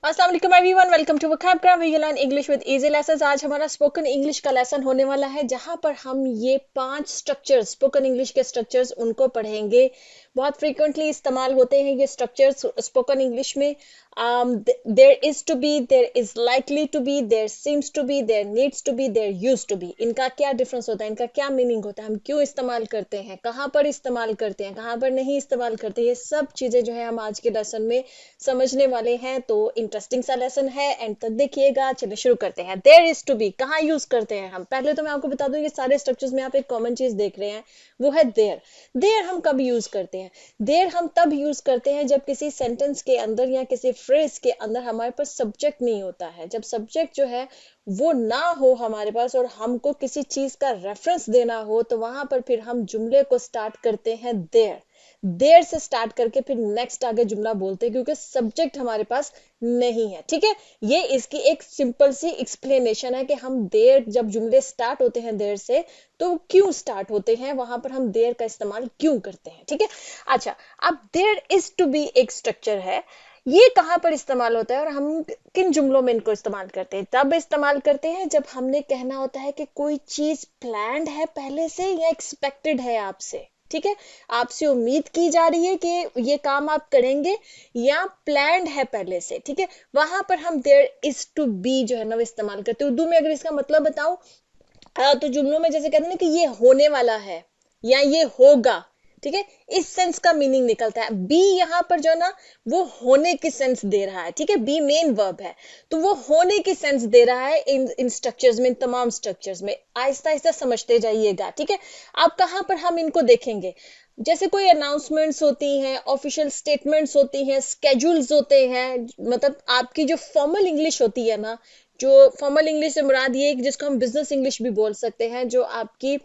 अस्सलाम वालेकुम everyone, welcome to vocabulary we learn English with easy lessons. आज हमारा स्पोकन इंग्लिश का लेसन होने वाला है जहां पर हम ये 5 स्ट्रक्चर्स, स्पोकन इंग्लिश के स्ट्रक्चर्स उनको पढ़ेंगे। बहुत फ्रीक्वेंटली इस्तेमाल होते हैं ये स्ट्रक्चर्स स्पोकन इंग्लिश में। There is to be, there is likely to be, there seems to be, there needs to be, there used to be. इनका क्या डिफरेंस होता है, इनका क्या मीनिंग होता है, हम क्यों इस्तेमाल करते हैं, कहाँ पर इस्तेमाल करते हैं, कहाँ पर नहीं इस्तेमाल करते, ये सब चीजें जो है हम आज के लेसन में समझने वाले हैं। तो इंटरेस्टिंग सा लेसन है, एंड तक देखिएगा। चलिए शुरू करते हैं। देयर इज टू बी कहाँ यूज करते हैं हम? पहले तो मैं आपको बता दूं ये सारे स्ट्रक्चर्स में आप एक कॉमन चीज देख रहे हैं, वो है देयर। देयर हम कब यूज करते हैं? देयर हम तब यूज करते हैं जब किसी सेंटेंस के अंदर या किसी फ्रेज के अंदर हमारे पास सब्जेक्ट नहीं होता है। जब सब्जेक्ट जो है वो ना हो हमारे पास और हमको किसी चीज का रेफरेंस देना हो, तो वहां पर फिर हम जुमले को स्टार्ट करते हैं देयर। देर से स्टार्ट करके फिर नेक्स्ट आगे जुमला बोलते हैं, क्योंकि सब्जेक्ट हमारे पास नहीं है। ठीक है, ये इसकी एक सिंपल सी एक्सप्लेनेशन है कि हम देर, जब जुमले स्टार्ट होते हैं देर से, तो क्यों स्टार्ट होते हैं, वहां पर हम देर का इस्तेमाल क्यों करते हैं। ठीक है, अच्छा, अब देर इज टू बी एक स्ट्रक्चर है। ये कहां पर इस्तेमाल होता है और हम किन जुमलों में इनको इस्तेमाल करते हैं? तब इस्तेमाल करते हैं जब हमने कहना होता है कि कोई चीज प्लान्ड है पहले से या एक्सपेक्टेड है आपसे। ठीक है, आपसे उम्मीद की जा रही है कि ये काम आप करेंगे या प्लान्ड है पहले से। ठीक है, वहां पर हम देयर इज टू बी जो है ना वो इस्तेमाल करते हैं। उर्दू में अगर इसका मतलब बताऊं तो जुमलों में जैसे कहते हैं ना कि ये होने वाला है या ये होगा। ठीक है, इस सेंस का मीनिंग निकलता है। बी यहाँ पर जो है ना वो होने की सेंस दे रहा है। ठीक है, बी मेन वर्ब है, तो वो होने की सेंस दे रहा है इन स्ट्रक्चर्स में, इन तमाम स्ट्रक्चर्स में। आहिस्ता आहिस्ता समझते जाइएगा। ठीक है, अब कहाँ पर हम इनको देखेंगे? जैसे कोई अनाउंसमेंट्स होती हैं, ऑफिशियल स्टेटमेंट्स होती हैं, स्केड्यूल्स होते हैं, मतलब आपकी जो फॉर्मल इंग्लिश होती है ना, जो फॉर्मल इंग्लिश से मुराद ये है कि जिसको हम बिजनेस इंग्लिश भी बोल सकते हैं, जो आपकी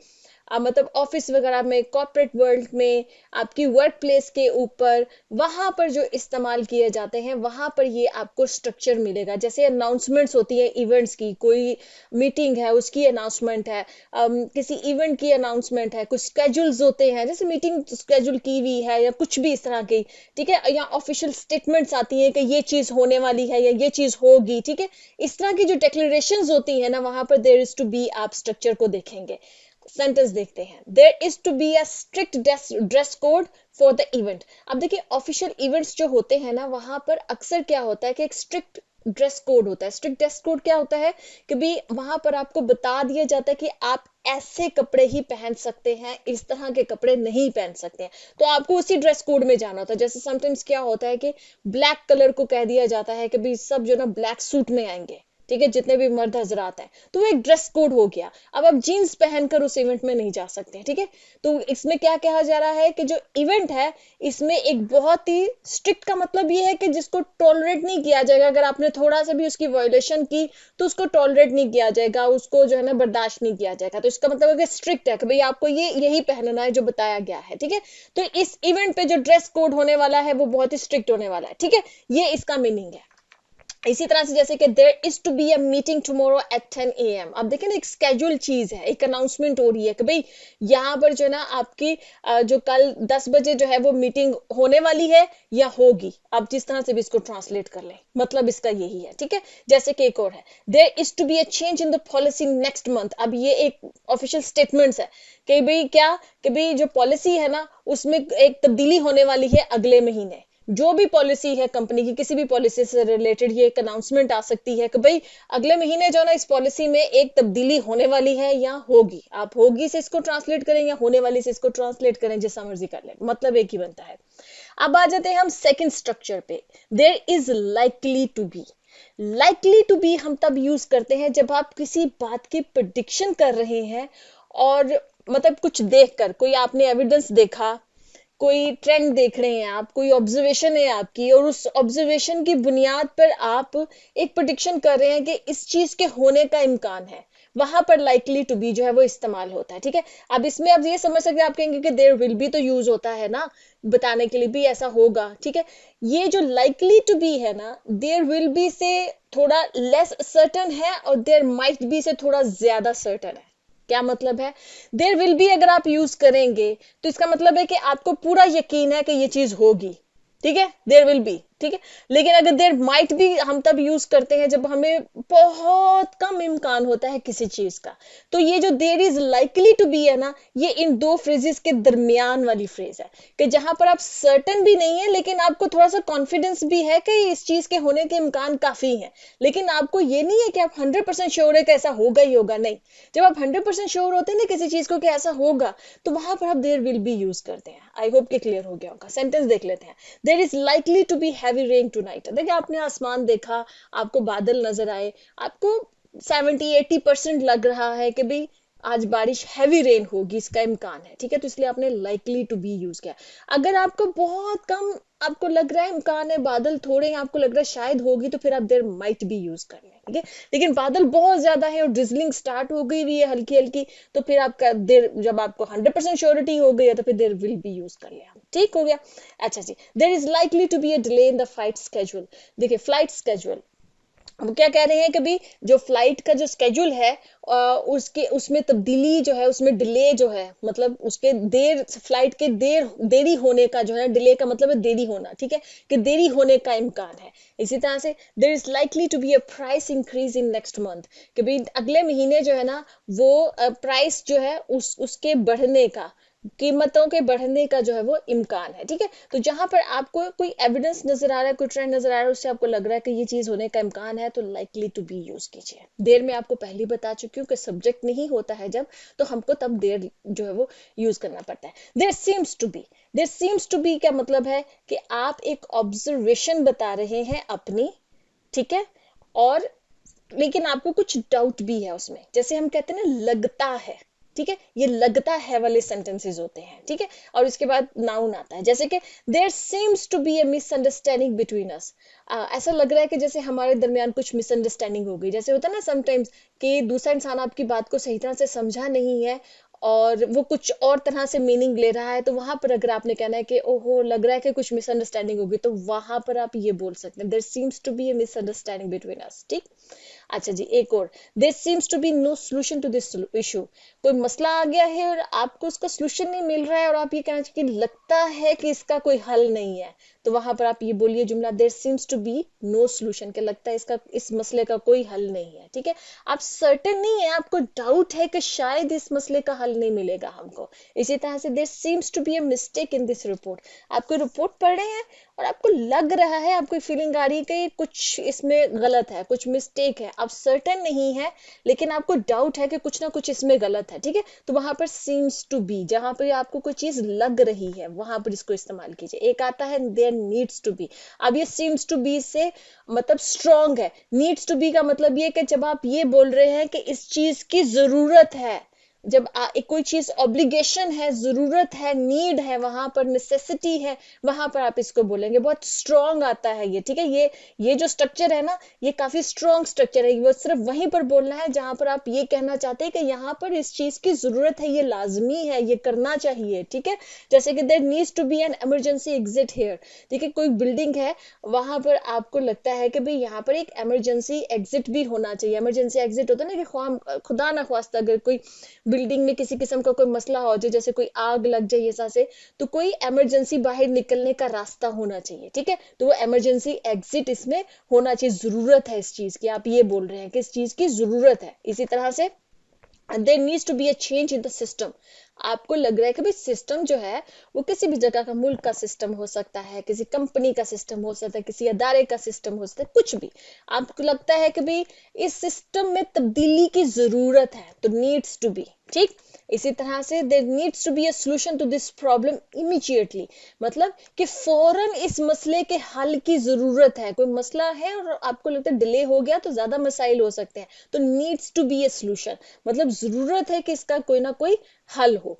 मतलब ऑफिस वगैरह में, कॉर्पोरेट वर्ल्ड में, आपकी वर्क प्लेस के ऊपर, वहां पर जो इस्तेमाल किए जाते हैं, वहां पर ये आपको स्ट्रक्चर मिलेगा। जैसे अनाउंसमेंट्स होती है इवेंट्स की, कोई मीटिंग है उसकी अनाउंसमेंट है, किसी इवेंट की अनाउंसमेंट है, कुछ स्केड्यूल्स होते हैं जैसे मीटिंग स्केड्यूल की हुई है या कुछ भी इस तरह की। ठीक है, या ऑफिशियल स्टेटमेंट्स आती है कि ये चीज होने वाली है या ये चीज होगी। ठीक है, इस तरह की जो डिक्लेरेशंस होती है ना, वहां पर देयर इज टू बी आप स्ट्रक्चर को देखेंगे। सेंटेंस देखते हैं। There is to be a strict dress code for the event. अब देखिए, ऑफिशियल इवेंट्स जो होते हैं ना, वहां पर अक्सर क्या होता है कि एक स्ट्रिक्ट ड्रेस कोड होता है। स्ट्रिक्ट ड्रेस कोड क्या होता है कि भी वहां पर आपको बता दिया जाता है कि आप ऐसे कपड़े ही पहन सकते हैं, इस तरह के कपड़े नहीं पहन सकते हैं। तो आपको उसी ड्रेस कोड में जाना होता है। जैसे समटाइम्स क्या होता है कि ब्लैक कलर को कह दिया जाता है कि भी सब जो ना ब्लैक सूट में आएंगे। ठीक है, जितने भी मर्द हजरात हैं, तो वो एक ड्रेस कोड हो गया। अब आप जीन्स पहनकर उस इवेंट में नहीं जा सकते। ठीक है, तो इसमें क्या कहा जा रहा है कि जो इवेंट है इसमें एक बहुत ही स्ट्रिक्ट का मतलब ये है कि जिसको टॉलरेट नहीं किया जाएगा। अगर आपने थोड़ा सा भी उसकी वायोलेशन की तो उसको टॉलरेट नहीं किया जाएगा, उसको जो है ना बर्दाश्त नहीं किया जाएगा। तो इसका मतलब है कि स्ट्रिक्ट है कि भाई आपको ये यही पहनना है जो बताया गया है। ठीक है, तो इस इवेंट पे जो ड्रेस कोड होने वाला है वो बहुत ही स्ट्रिक्ट होने वाला है। ठीक है, ये इसका मीनिंग है। इसी तरह से जैसे कि there is to be a meeting tomorrow at 10 AM। अब देखिए ना, एक स्केड्यूल चीज है, एक अनाउंसमेंट हो रही है कि भाई यहाँ पर जो है ना आपकी जो कल 10 बजे जो है वो मीटिंग होने वाली है या होगी। आप जिस तरह से भी इसको ट्रांसलेट कर लें, मतलब इसका यही है। ठीक है, जैसे कि एक और है, there is to be a change in the policy next month. अब ये एक ऑफिशियल स्टेटमेंट्स है कि भाई क्या, कि भाई जो पॉलिसी है ना उसमें एक तब्दीली होने वाली है अगले महीने। जो भी पॉलिसी है कंपनी की, किसी भी पॉलिसी से रिलेटेड ये एक अनाउंसमेंट आ सकती है कि भाई अगले महीने जो ना इस पॉलिसी में एक तब्दीली होने वाली है या होगी। आप होगी से इसको ट्रांसलेट करें या होने वाली से इसको ट्रांसलेट करें, जैसा मर्जी कर लें, मतलब एक ही बनता है। अब आ जाते हैं हम सेकंड स्ट्रक्चर पे। There is likely to be. Likely to be हम तब यूज करते हैं जब आप किसी बात की प्रिडिक्शन कर रहे हैं, और मतलब कुछ देखकर, कोई आपने एविडेंस देखा, कोई ट्रेंड देख रहे हैं आप, कोई ऑब्जर्वेशन है आपकी, और उस ऑब्जर्वेशन की बुनियाद पर आप एक प्रेडिक्शन कर रहे हैं कि इस चीज के होने का इम्कान है, वहां पर लाइकली टू बी जो है वो इस्तेमाल होता है। ठीक है, अब इसमें आप ये समझ सकते हैं, आप कहेंगे कि देयर विल बी तो यूज होता है ना बताने के लिए भी ऐसा होगा। ठीक है, ये जो लाइकली टू बी है ना, देयर विल बी से थोड़ा लेस सर्टन है और देयर माइट बी से थोड़ा ज्यादा सर्टन है। क्या मतलब है? देयर विल बी अगर आप यूज करेंगे तो इसका मतलब है कि आपको पूरा यकीन है कि ये चीज होगी। ठीक है, देयर विल बी, ठीक है। लेकिन अगर देर माइट भी हम तब यूज करते हैं जब हमें बहुत कम इम्कान होता है किसी चीज का। तो ये जो there is likely to be है ना, ये इन दो फ्रेजेस के दरमियान वाली फ्रेज है, कि जहां पर आप सर्टन भी नहीं है लेकिन आपको थोड़ा सा कॉन्फिडेंस भी है कि इस चीज के होने के इम्कान काफी है, लेकिन आपको ये नहीं है कि आप 100% श्योर है कि ऐसा होगा ही होगा। नहीं, जब आप 100% श्योर होते हैं ना किसी चीज को कि ऐसा होगा, तो वहां पर आप देर विल बी यूज करते हैं। आई होप कि क्लियर हो गया होगा। सेंटेंस देख लेते हैं। There is likely to be heavy rain tonight. देखिए, आपने आसमान देखा, आपको बादल नजर आए, आपको 70-80% लग रहा है कि भाई आज बारिश हैवी रेन होगी, इसका इम्कान है, ठीक है, तो इसलिए आपने लाइकली टू बी यूज किया। अगर आपको बहुत कम आपको लग रहा है इम्कान है, बादल थोड़े हैं, आपको लग रहा है शायद होगी, तो फिर आप देर माइट बी यूज कर लें, ठीक है। लेकिन बादल बहुत ज्यादा है और ड्रिजलिंग स्टार्ट हो गई हुई है हल्की हल्की, तो फिर आपका देर, जब आपको 100% श्योरिटी हो गई है, तो फिर देर विल बी यूज कर लिया। ठीक हो गया। अच्छा जी, there is likely to be a delay in the flight schedule. देखिए, फ्लाइट स्केड्यूल वो क्या कह रहे हैं कि भाई जो फ्लाइट का जो स्केड्यूल है, उसके उसमें तब्दीली जो है, उसमें डिले जो है, मतलब उसके देर, फ्लाइट के देरी होने का जो है, डिले का मतलब है देरी होना, ठीक है, कि देरी होने का इम्कान है। इसी तरह से there is likely to be a price increase in next month, कि भाई अगले महीने जो है ना, वो प्राइस जो है उसके बढ़ने का, कीमतों के बढ़ने का जो है वो इम्कान है, ठीक है। तो जहां पर आपको कोई एविडेंस नजर आ रहा है, कोई ट्रेंड नजर आ रहा है, उससे आपको लग रहा है कि ये चीज होने का इम्कान है, तो लाइकली टू बी यूज कीजिए। देर में आपको पहले बता चुकी हूँ कि सब्जेक्ट नहीं होता है जब, तो हमको तब देर जो है वो यूज करना पड़ता है। There seems to be. There seems to be क्या मतलब है कि आप एक ऑब्जर्वेशन बता रहे हैं अपनी, ठीक है, और लेकिन आपको कुछ डाउट भी है उसमें, जैसे हम कहते हैं ना लगता है, ठीक है, ये लगता है वाले सेंटेंसेस होते हैं, ठीक है। और इसके बाद नाउन आता है, जैसे कि there seems to be a misunderstanding between us. ऐसा लग रहा है कि जैसे हमारे दरमियान कुछ मिसअंडरस्टैंडिंग हो गई, जैसे होता है ना समटाइम्स कि दूसरा इंसान आपकी बात को सही तरह से समझा नहीं है और वो कुछ और तरह से मीनिंग ले रहा है, तो वहां पर अगर आपने कहना है कि ओहो लग रहा है कि कुछ मिसअंडरस्टैंडिंग होगी, तो वहां पर आप ये बोल सकते हैं, there seems to be a misunderstanding between us, ठीक। अच्छा जी, एक और, there seems to be no solution to this issue. कोई मसला आ गया है और आपको उसका सोल्यूशन नहीं मिल रहा है, और आप ये कहना चाहिए कि लगता है कि इसका कोई हल नहीं है, तो वहां पर आप ये बोलिए जुमला, there seems to be no solution, के लगता है इसका, इस मसले का कोई हल नहीं है, ठीक है। आप सर्टेन नहीं है, आपको डाउट है कि शायद इस मसले का हल नहीं मिलेगा हमको। इसी तरह से there seems to be a mistake in this report. आपको रिपोर्ट पढ़ रहे हैं और आपको लग रहा है, आपको फीलिंग आ रही है कि कुछ इसमें गलत है, कुछ मिस्टेक है, आप सर्टेन नहीं है लेकिन आपको डाउट है कि कुछ ना कुछ इसमें गलत है, ठीक है, तो वहां पर सीम्स टू बी, जहां पर आपको कोई चीज लग रही है, वहां पर इसको इस्तेमाल कीजिए। एक आता है देयर नीड्स टू बी। अब ये सीम्स टू बी से मतलब स्ट्रॉन्ग है, नीड्स टू बी का मतलब ये कि जब आप ये बोल रहे हैं कि इस चीज की जरूरत है, जब एक कोई चीज ऑब्लिगेशन है, जरूरत है, नीड है, वहां पर नेसेसिटी है, वहां पर आप इसको बोलेंगे। बहुत स्ट्रॉन्ग आता है ये, ठीक है। ये जो स्ट्रक्चर है ना, ये काफी स्ट्रॉन्ग स्ट्रक्चर है। वो सिर्फ वहीं पर बोलना है जहां पर आप ये कहना चाहते हैं कि यहाँ पर इस चीज की जरूरत है, ये लाजमी है, ये करना चाहिए, ठीक है। जैसे कि there needs to be an emergency exit here, ठीक है, कोई बिल्डिंग है, वहां पर आपको लगता है कि भाई यहाँ पर एक इमरजेंसी एग्जिट भी होना चाहिए। इमरजेंसी एग्जिट होता है ना कि खुदा ना ख्वास्ता अगर कोई बिल्डिंग में किसी किस्म का कोई मसला हो जाए, जैसे कोई आग लग जाए ऐसा से, तो कोई इमरजेंसी बाहर निकलने का रास्ता होना चाहिए, ठीक है, तो वो इमरजेंसी एग्जिट इसमें होना चाहिए। जरूरत है इस चीज की, आप ये बोल रहे हैं कि इस चीज की जरूरत है। इसी तरह से there needs to be a change in the system. आपको लग रहा है कि भाई सिस्टम जो है वो किसी भी जगह का, मुल्क का सिस्टम हो सकता है, किसी कंपनी का सिस्टम हो सकता है, किसी अदारे का सिस्टम हो सकता है, कुछ भी आपको लगता है कि भाई इस सिस्टम में तब्दीली की जरूरत है, तो नीड्स टू बी, ठीक। इसी तरह से there needs to be a solution to this problem immediately, मतलब कि फौरन इस मसले के हल की जरूरत है। कोई मसला है और आपको लगता है डिले हो गया तो ज्यादा मसाइल हो सकते हैं, तो needs to be a solution मतलब जरूरत है कि इसका कोई ना कोई हल हो।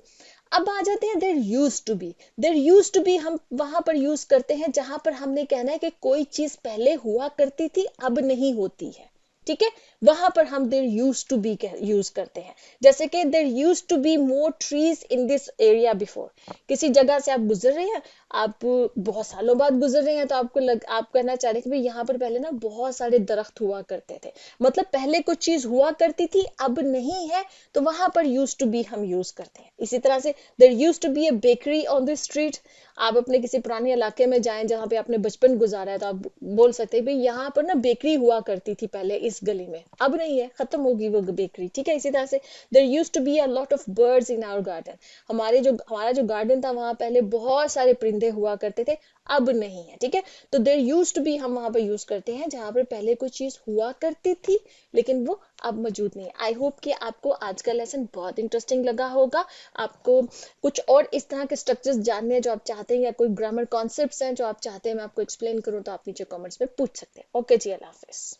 अब आ जाते हैं there used to be. There used to be हम वहां पर यूज करते हैं जहां पर हमने कहना है कि कोई चीज पहले हुआ करती थी अब नहीं होती है, ठीक है, वहां पर हम there used to be use करते हैं। जैसे कि there used to be more trees in this area before. किसी जगह से आप गुजर रहे हैं, आप बहुत सालों बाद गुजर रहे हैं तो आप कहना चाह रहे हैं कि भाई यहाँ पर पहले ना बहुत सारे दरख्त हुआ करते थे, मतलब पहले कुछ चीज हुआ करती थी अब नहीं है, तो वहां पर यूज टू बी हम यूज करते हैं। इसी तरह से there used to be a bakery on the street. आप अपने किसी पुराने इलाके में जाएं जहाँ पे आपने बचपन गुजारा है तो आप बोल सकते हैं भाई यहाँ पर ना बेकरी हुआ करती थी पहले इस गली में, अब नहीं है, खत्म होगी वो बेकरी, ठीक है। इसी तरह से there used to be a lot of birds in our garden. हमारा जो गार्डन था वहां पहले बहुत सारे परिंदे हुआ करते थे, अब नहीं है, ठीक है। तो देयर यूज टू बी हम वहां पर यूज करते हैं जहां पर पहले कोई चीज हुआ करती थी लेकिन वो अब मौजूद नहीं है। आई होप कि आपको आज का लेसन बहुत इंटरेस्टिंग लगा होगा। आपको कुछ और इस तरह के स्ट्रक्चर्स जानने हैं जो आप चाहते हैं, या कोई ग्रामर कॉन्सेप्ट्स हैं जो आप चाहते हैं मैं आपको एक्सप्लेन करूं, तो आप नीचे कमेंट्स में पूछ सकते हैं। ओके जी, अल्लाह हाफिज।